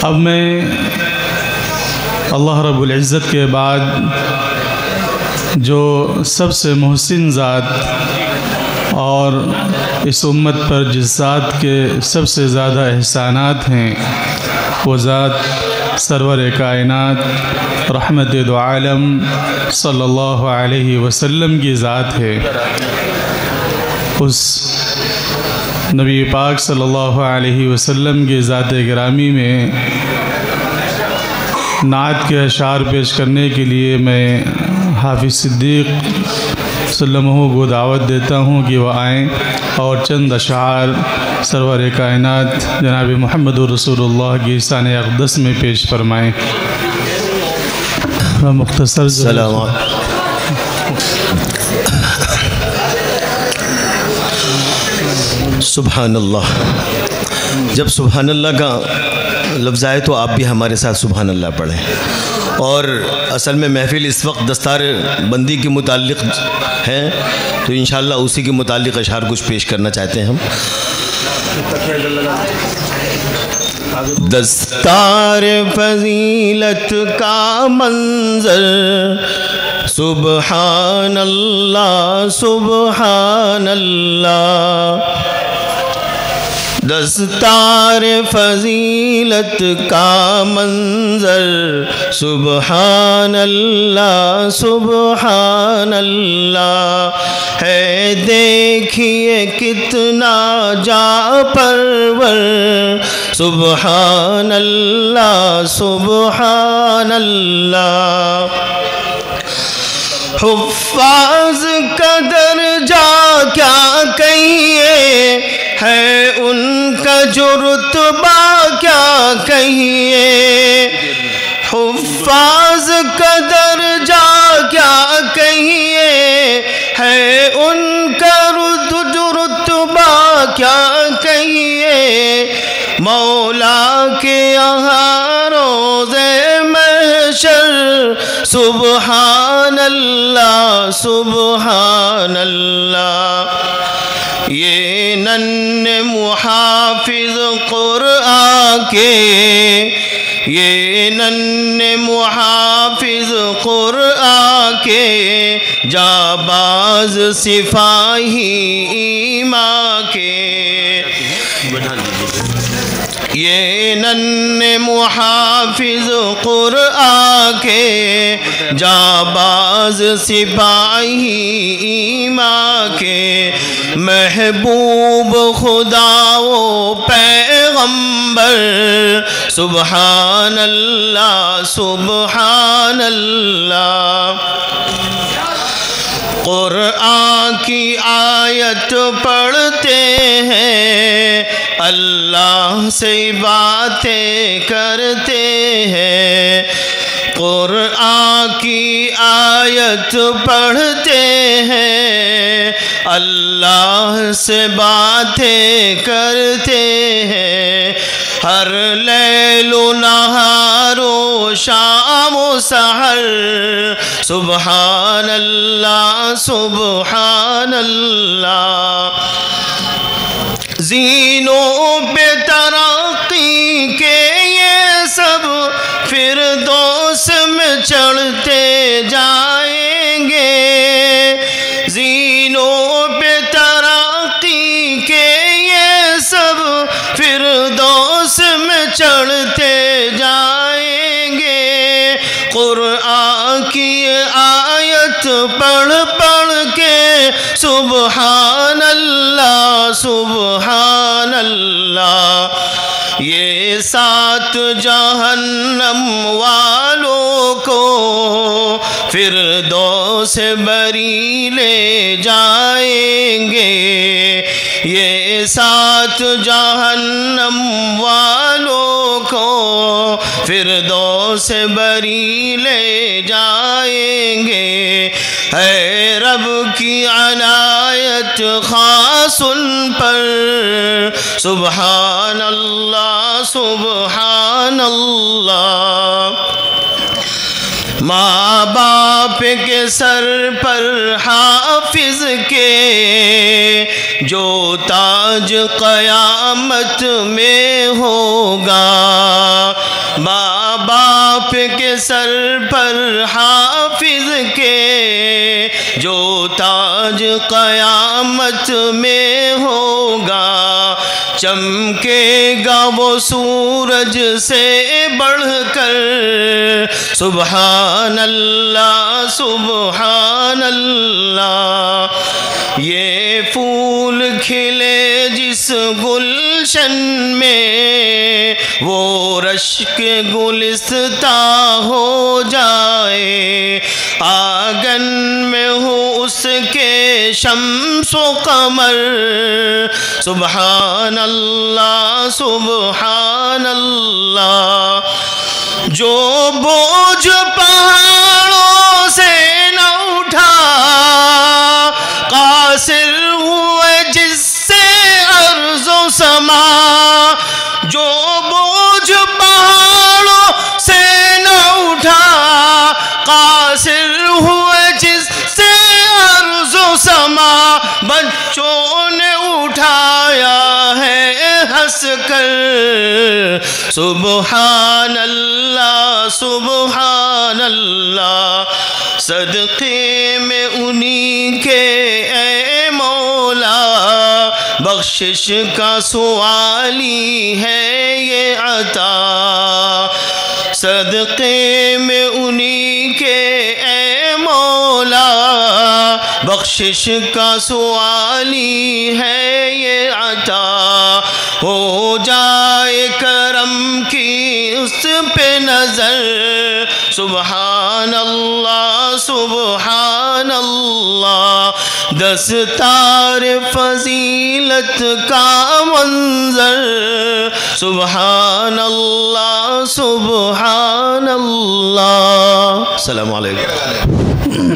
اب میں اللہ رب العزت کے بعد جو سب سے محسن ذات اور اس امت پر جس ذات کے سب سے زیادہ احسانات ہیں وہ ذات سرور کائنات رحمت دو عالم صلی اللہ علیہ وسلم کی ذات ہے۔ اس نبی پاک صلی اللہ علیہ وسلم کی ذات گرامی میں نعت کے اشعار پیش کرنے کے لیے میں حافظ صدیق صلی اللہ علیہ وسلم کو دعوت دیتا ہوں کہ وہ آئیں اور چند اشعار سرور کائنات جناب محمد رسول اللہ کی شان اقدس میں پیش فرمائیں۔ مختصر سلام۔ سبحان اللہ۔ جب سبحان اللہ کا لفظ آئے تو آپ بھی ہمارے ساتھ سبحان اللہ پڑھیں۔ اور اصل میں محفل اس وقت دستار بندی کے متعلق ہے تو انشاءاللہ اسی کے متعلق اشعار کچھ پیش کرنا چاہتے ہیں ہم۔ دستار فضیلت کا منظر سبحان اللہ سبحان اللہ۔ دستار فضیلت کا منظر سبحان اللہ سبحان اللہ ہے، دیکھیے کتنا جا پرور سبحان اللہ سبحان اللہ۔ حفاظ کا درجہ کیا کہیے ہے، ان کا جو رتبہ کیا کہیے، حفاظ کا درجہ کیا کہیے ہے، ان کا جو رتبہ کیا کہیے، مولا کے یہاں روزے محشر سبحان اللہ سبحان اللہ۔ یہ نن محافظ قرآن کے، یہ نن محافظ قرآن کے، جاباز سپاہی ایمان کے، یہ نن محافظ قرآن کے، جاباز سپاہی ایمان کے، محبوب خدا و پیغمبر سبحان اللہ سبحان اللہ۔ قرآن کی آیت پڑھتے ہیں، اللہ سے باتیں کرتے ہیں، قرآن کی آیت پڑھتے ہیں، اللہ سے باتیں کرتے ہیں، ہر لیل و نہار و شام و سحر سبحان اللہ سبحان اللہ۔ زینوں پہ ترقی کے یہ سب فردوس میں چڑھتے جائیں گے، زینوں پہ ترقی کے یہ سب فردوس میں چڑھتے جائیں گے، قرآن کی آیت پڑھ پڑھ کے سبحان اللہ سبحان اللہ۔ یہ سات جہنم والوں کو فردوس بری لے جائیں گے، یہ سات جہنم والوں کو فردوس بری لے جائیں گے، ہے رب کی عنایت خاص ان پر سبحان اللہ سبحان اللہ۔ ماں باپ کے سر پر حافظ کے جو تاج قیامت میں ہوگا، کے سر پر حافظ کے جو تاج قیامت میں ہوگا، چمکے گا وہ سورج سے بڑھ کر، سبحان اللہ سبحان اللہ۔ یہ پھول کھلے جس گلشن میں، وہ رشک گلستاں ہو جائے، آنگن میں ہو اس کے شمس و قمر، سبحان اللہ سبحان اللہ۔ جو بوجھ پہاڑوں سے نہ اٹھا، قاصر ہوئے جس سے ارض و سما، جو بوجھ پہاڑوں سے نہ اٹھا، قاصر ہوئے جس سے ارض و سما، بچوں نے اٹھایا ہے ہنس کر، سبحان اللہ سبحان اللہ۔ صدقے میں انہی کے اے مولا، بخشش کا سوالی ہے یہ عطا، صدقے میں انہی کے اے مولا، بخشش کا سوالی ہے یہ عطا، ہو جائے کرم کی اس پہ نظر، سبحان اللہ سبحان اللہ۔ دستار فضیلت کا منظر، سبحان اللہ سبحان اللہ۔ السلام علیکم۔